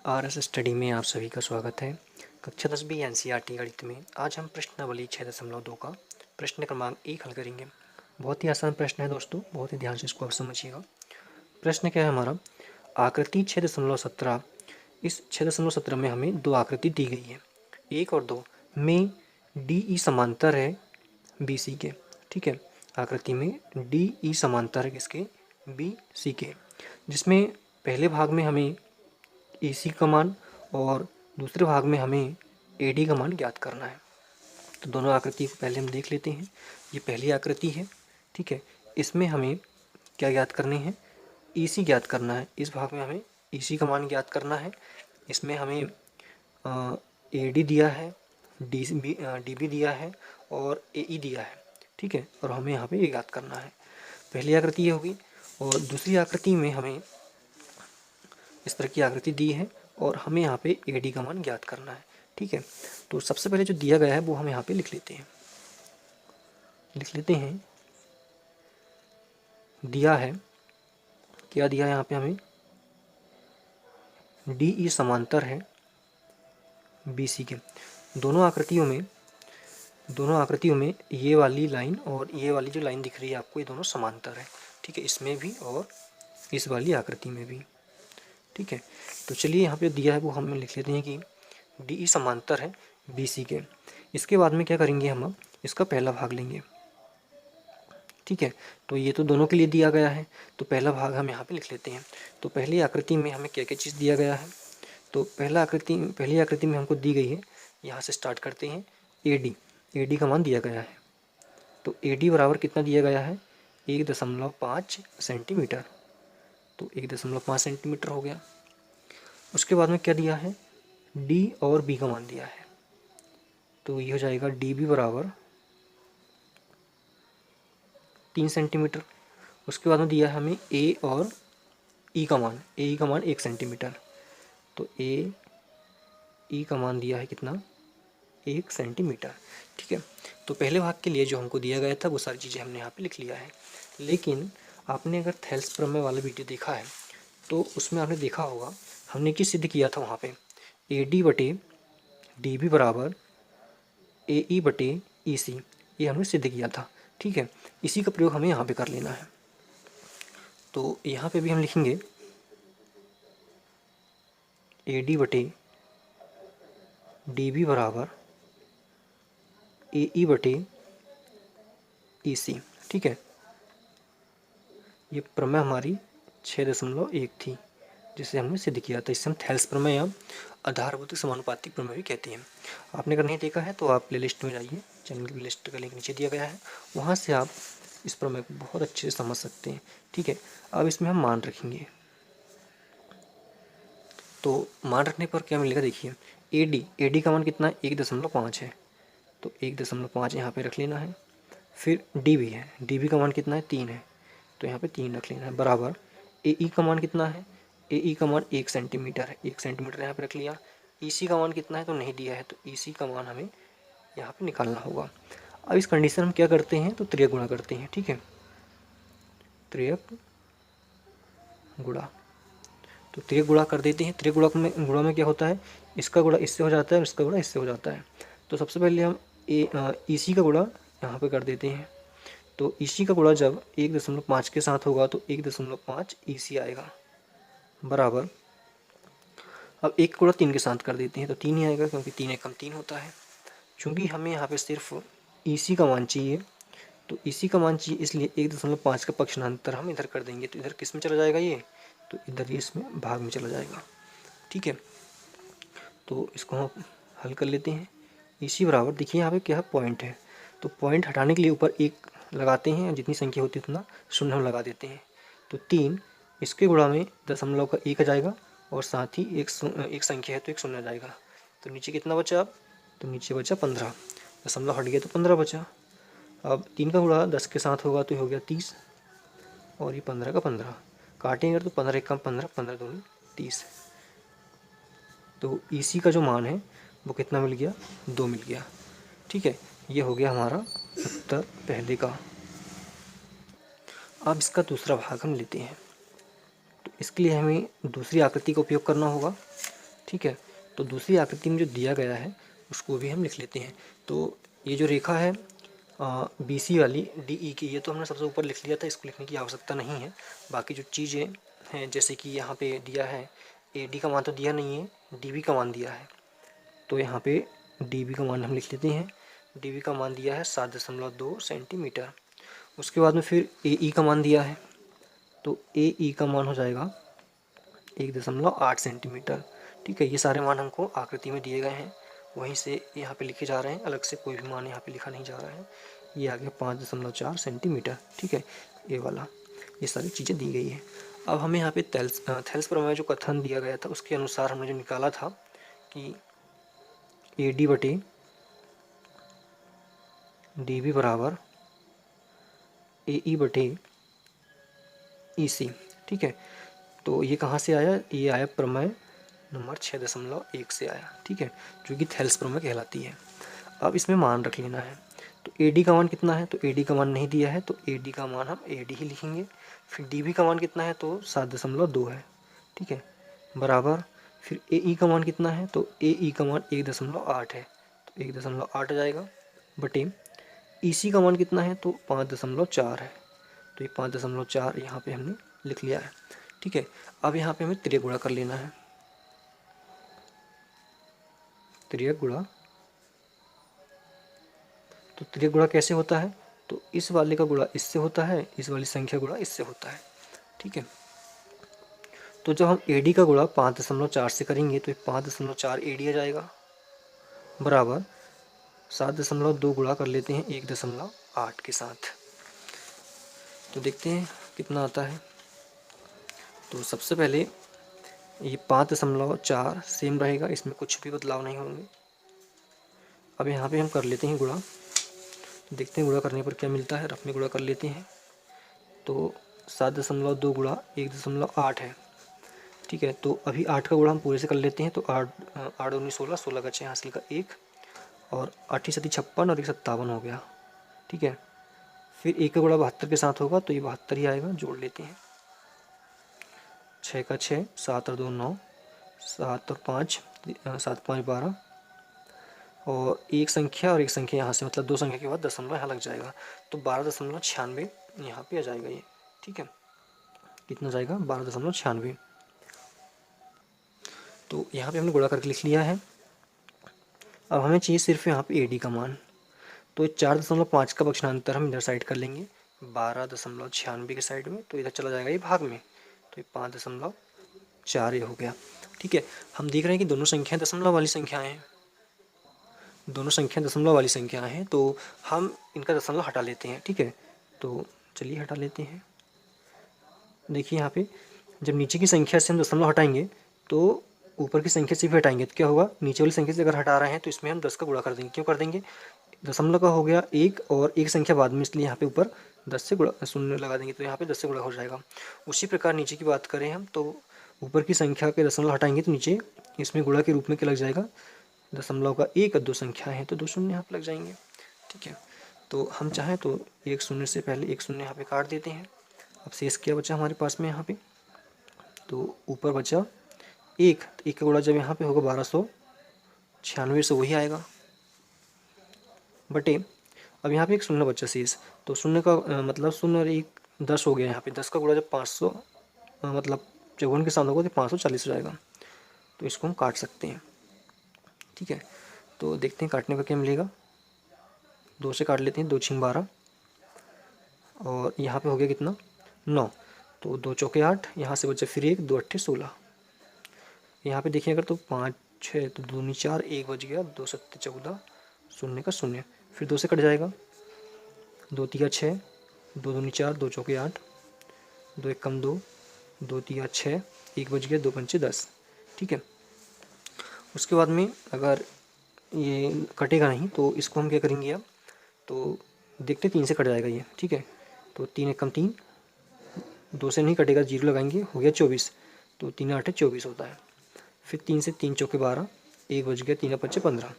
RS study में आप सभी का स्वागत है। कक्षा 10 बी एनसीईआरटी गणित में आज हम प्रश्नावली 6.2 का प्रश्न क्रमांक 1 हल करेंगे। बहुत ही आसान प्रश्न है दोस्तों, बहुत ही ध्यान से इसको आप समझिएगा। प्रश्न क्या है हमारा, आकृति 6.17। इस 6.17 में हमें दो आकृति दी गई है, 1 और 2 में डी समांतर है बी सी के। ठीक है, आकृति में डी समांतर है किसके, बी सी के, जिसमें पहले भाग में हमें ए सी का मान और दूसरे भाग में हमें ए डी का मान ज्ञात करना है। तो दोनों आकृति को पहले हम देख लेते हैं। ये पहली आकृति है, ठीक है। इसमें हमें क्या ज्ञात करनी है, ई सी ज्ञात करना है। इस भाग में हमें ई सी का मान ज्ञात करना है। इसमें हमें ए डी दिया है, डी बी दिया है और ए ई दिया है, ठीक है। और हमें यहाँ पे ये ज्ञात करना है। पहली आकृति ये होगी। और दूसरी आकृति में हमें इस तरह की आकृति दी है और हमें यहाँ पे ए डी का मान ज्ञात करना है, ठीक है। तो सबसे पहले जो दिया गया है वो हम यहाँ पे लिख लेते हैं। दिया है, क्या दिया है यहाँ पे हमें, डी ई समांतर है बी सी के। दोनों आकृतियों में ये वाली लाइन और ये वाली जो लाइन दिख रही है आपको, ये दोनों समांतर है, ठीक है। इसमें भी और इस वाली आकृति में भी, ठीक है। तो चलिए यहाँ पे दिया है वो हम लिख लेते हैं कि डी ई समांतर है बी सी के। इसके बाद में क्या करेंगे, हम इसका पहला भाग लेंगे, ठीक है। तो ये तो दोनों के लिए दिया गया है, तो पहला भाग हम यहाँ पे लिख लेते हैं। तो पहली आकृति में हमें क्या क्या चीज़ दिया गया है, तो पहली आकृति में हमको दी गई है, यहाँ से स्टार्ट करते हैं, ए डी का मान दिया गया है। तो ए डी बराबर कितना दिया गया है, 1.5 सेंटीमीटर। तो 1.5 सेंटीमीटर हो गया। उसके बाद में क्या दिया है, डी और बी का मान दिया है। तो ये हो जाएगा डी बी बराबर 3 सेंटीमीटर। उसके बाद में दिया है हमें ए और ई का मान, 1 सेंटीमीटर। तो ए ई का मान दिया है कितना, 1 सेंटीमीटर, ठीक है। तो पहले भाग के लिए जो हमको दिया गया था वो सारी चीज़ें हमने यहाँ पे लिख लिया है। लेकिन आपने अगर थेल्स प्रमेय वाला वीडियो देखा है तो उसमें आपने देखा होगा हमने क्या सिद्ध किया था वहाँ पे, ए डी बटे डी बी बराबर ए ई बटे ई सी, ये हमने सिद्ध किया था, ठीक है। इसी का प्रयोग हमें यहाँ पे कर लेना है। तो यहाँ पे भी हम लिखेंगे ए डी बटे डी बी बराबर ए ई बटे ई सी, ठीक है। ये प्रमेय हमारी 6.1 थी जिसे हमने सिद्ध किया था। इससे हम थेल्स प्रमेय या आधारभूत समानुपाती प्रमेय भी कहते हैं। आपने अगर नहीं देखा है तो आप प्लेलिस्ट में जाइए, चैनल की प्लेलिस्ट का लिंक नीचे दिया गया है, वहाँ से आप इस प्रमेय को बहुत अच्छे से समझ सकते हैं, ठीक है। अब इसमें हम मान रखेंगे। तो मान रखने पर क्या मिलेगा, देखिए ए डी का मान कितना है, 1.5 है। तो 1.5 यहाँ पे रख लेना है। फिर डी बी है, डी बी का मान कितना है, 3 है। तो यहाँ पे 3 रख लेना है, बराबर ए ई का मान कितना है, ए ई का मान 1 सेंटीमीटर है, 1 सेंटीमीटर यहाँ पे रख लिया। ई सी का मान कितना है तो नहीं दिया है, तो ई सी का मान हमें यहाँ पे निकालना होगा। अब इस कंडीशन हम क्या करते हैं, तो त्रियक गुणा करते हैं, ठीक है। त्रियक गुणा, तो त्रियक गुणा कर देते हैं। त्रियक गुणा में क्या होता है, इसका गुणा इससे हो जाता है और इसका गुणा इससे हो जाता है। तो सबसे पहले हम ई सी का गुणा यहाँ पे कर देते हैं। तो ई सी का गुणा जब 1.5 के साथ होगा तो 1.5 ई सी आएगा, बराबर। अब एक गुणा 3 के साथ कर देते हैं तो 3 ही आएगा, क्योंकि 3 एकम 3 होता है। चूँकि हमें यहाँ पे सिर्फ ई सी का मान चाहिए, तो ई सी का मान चाहिए, इसलिए 1.5 का पक्षांतर हम इधर कर देंगे। तो इधर किस में चला जाएगा ये, तो इधर ये इसमें भाग में चला जाएगा, ठीक है। तो इसको हम हल कर लेते हैं। ई सी बराबर, देखिए यहाँ पे क्या है, पॉइंट है। तो पॉइंट हटाने के लिए ऊपर 1 लगाते हैं, जितनी संख्या होती है उतना शून्य हम लगा देते हैं। तो 3 इसके गुणा में दशमलव का 1 आ जाएगा और साथ ही एक संख्या है तो एक शून्य आ जाएगा। तो नीचे कितना बचा अब, तो नीचे बचा 15, दशमलव हट गया तो 15 बचा। अब 3 का गुणा 10 के साथ होगा तो हो गया 30 और ये 15 का 15, काटेंगे तो 15 एकम 15, 15 दूनी 30। तो ई सी का जो मान है वो कितना मिल गया, 2 मिल गया, ठीक है। ये हो गया हमारा उत्तर पहले का। अब इसका दूसरा भाग हम लेते हैं। तो इसके लिए हमें दूसरी आकृति का उपयोग करना होगा। ठीक है। तो दूसरी आकृति में जो दिया गया है उसको भी हम लिख लेते हैं। तो ये जो रेखा है बी सी वाली डी ई की, ये तो हमने सबसे ऊपर लिख लिया था, इसको लिखने की आवश्यकता नहीं है। बाकी जो चीज़ें हैं जैसे कि यहाँ पे दिया है ए डी का मान तो दिया नहीं है, डी बी का मान दिया है, तो यहाँ पे डी बी का मान हम लिख लेते हैं। डी बी का मान दिया है 7.2 सेंटीमीटर। उसके बाद में फिर ए ई का मान दिया है, तो ए ई का मान हो जाएगा 1.8 सेंटीमीटर। ठीक है, ये सारे मान हमको आकृति में दिए गए हैं, वहीं से यहाँ पे लिखे जा रहे हैं, अलग से कोई भी मान यहाँ पे लिखा नहीं जा रहा है। ये आ गया 5.4 सेंटीमीटर। ठीक है, ये वाला, ये सारी चीज़ें दी गई है। अब हमें यहाँ पे थेल्स प्रमेय जो कथन दिया गया था उसके अनुसार हमने जो निकाला था कि ए डी बटे डी बी बराबर ए ई बटे ई सी। ठीक है, तो ये कहाँ से आया, ये आया प्रमेय नंबर 6.1 से आया। ठीक है, जो कि थेल्स प्रमेय कहलाती है। अब इसमें मान रख लेना है। तो ए डी का मान कितना है, तो ए डी का मान नहीं दिया है, तो ए डी का मान हम ए डी ही लिखेंगे। फिर डी बी का मान कितना है, तो 7.2 है। ठीक है, बराबर फिर ए ई का मान कितना है, तो ए ई का मान 1.8 है, तो 1.8 आ जाएगा, बटे ई सी का मान कितना है, तो 5.4 है, तो ये 5.4 यहाँ पे हमने लिख लिया है। ठीक है, अब यहाँ पे हमें त्रियक गुणा कर लेना है। त्रियक गुणा, तो त्रियक गुणा कैसे होता है, तो इस वाले का गुणा इससे होता है, इस वाली संख्या गुणा इससे होता है। ठीक है, तो जब हम ए डी का गुणा 5.4 से करेंगे तो 5.4 ए डी आ जाएगा, बराबर 7.2 गुणा कर लेते हैं 1.8 के साथ, तो देखते हैं कितना आता है। तो सबसे पहले ये 5.4 सेम रहेगा, इसमें कुछ भी बदलाव नहीं होंगे। अब यहाँ पे हम कर लेते हैं गुणा, देखते हैं गुणा करने पर क्या मिलता है। रफ में गुणा कर लेते हैं, तो 7.2 गुणा 1.8 है। ठीक है, तो अभी 8 का गुणा हम पूरे से कर लेते हैं, तो 8 19 16, 16 का 6 हासिल का 1, और 8 7 56 और 1 57 हो गया। ठीक है, फिर 1 का गुणा 72 के साथ होगा, तो ये 72 ही आएगा, जोड़ लेते हैं। 6 का 6, 7 और 2 9, 7 और 5 7 5 12, और एक संख्या और एक संख्या यहाँ से, मतलब दो संख्या के बाद दशमलव यहाँ लग जाएगा, तो 12.96 यहाँ पे आ जाएगा ये। ठीक है, कितना जाएगा, 12.96। तो यहाँ पे हमने गुणा करके लिख लिया है। अब हमें चाहिए सिर्फ यहाँ पे ए डी का मान, तो 4.5 का बक्षांतर हम इधर साइड कर लेंगे 12.96 के साइड में, तो इधर चला जाएगा ये भाग में, तो ये 5.4 ये हो गया। ठीक है, हम देख रहे हैं कि दोनों संख्याएं दशमलव वाली संख्याएं हैं, दोनों संख्याएं दशमलव वाली संख्याएं हैं, तो हम इनका दशमलव हटा लेते हैं। ठीक है, तो चलिए हटा लेते हैं। देखिए यहाँ पे जब नीचे की संख्या से हम दशमलव हटाएंगे तो ऊपर की संख्या से भी हटाएंगे, तो क्या होगा, नीचे वाली संख्या से अगर हटा रहे हैं तो इसमें हम 10 का गुणा कर देंगे। क्यों कर देंगे, दशमलव का हो गया एक और एक संख्या बाद में, इसलिए यहाँ पे ऊपर 10 से गुणा शून्य लगा देंगे, तो यहाँ पे 10 से गुणा हो जाएगा। उसी प्रकार नीचे की बात करें हम, तो ऊपर की संख्या के दशमलव हटाएंगे तो नीचे इसमें गुणा के रूप में क्या लग जाएगा, दशमलव का एक और दो संख्या है, तो 2 शून्य यहाँ पर लग जाएंगे। ठीक है, तो हम चाहें तो एक शून्य से पहले एक शून्य यहाँ पे काट देते हैं। अब शेष क्या बचा हमारे पास में यहाँ पे, तो ऊपर बचा एक, तो एक का गुणा जब यहाँ पे होगा 1296 से वही आएगा, बटे अब यहाँ पे एक शून्य बचा शेष, तो शून्य का मतलब शून्य और एक 10 हो गया। यहाँ पे 10 का गुणा जब 500 मतलब चौवन के साथ होगा तो 540 हो जाएगा, तो इसको हम काट सकते हैं। ठीक है, तो देखते हैं काटने पर क्या मिलेगा। 2 से काट लेते हैं, 2 6 12, और यहाँ पे हो गया कितना 9, तो 2 चौके 8, यहाँ से बचा फिर 1, 2 8 16। यहाँ पे देखिए अगर तो 5 6, तो 2 दूनी 4, 1 बच गया, 2 7 14, शून्य का शून्य, फिर 2 से कट जाएगा, 2 3 6, 2 दूनी 4, 2 चौके 8, 2 1 कम 2, 2 3 6, 1 बच गया, 2 पंचे 10। ठीक है, उसके बाद में अगर ये कटेगा नहीं तो इसको हम क्या करेंगे अब, तो देखते 3 से कट जाएगा ये। ठीक है, तो 3 1 कम 3, 2 से नहीं कटेगा, 0 लगाएंगे, हो गया 24, तो 3 8 24 होता है। फिर 3 से 3 चौके 12, 1 बच गया, 3 5 15।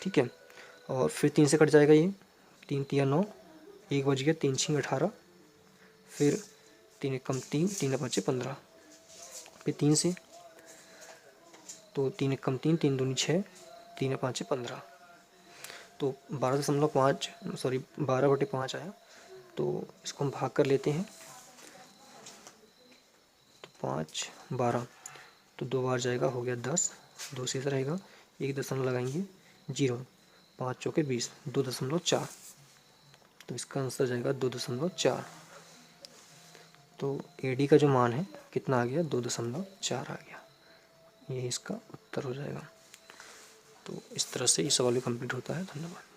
ठीक है, और फिर 3 से कट जाएगा ये, 3 3 9, 1 बच गया, 3 6 18, फिर 3 1 कम 3, 3 5 15, फिर 3 से तो 3 एक कम 3, 3 दूनी 6, 3 5 15। तो 12.5 सॉरी 12/5 आया। तो इसको हम भाग कर लेते हैं। तो 5 12, तो 2 बार जाएगा, हो गया 10, 2 शेष रहेगा, 1 दशमलव लगाएंगे 0, 5 चौके 20, 2.4। तो इसका आंसर जाएगा 2.4। तो AD का जो मान है कितना आ गया, 2.4 आ गया। ये इसका उत्तर हो जाएगा। तो इस तरह से ये सवाल भी कंप्लीट होता है। धन्यवाद।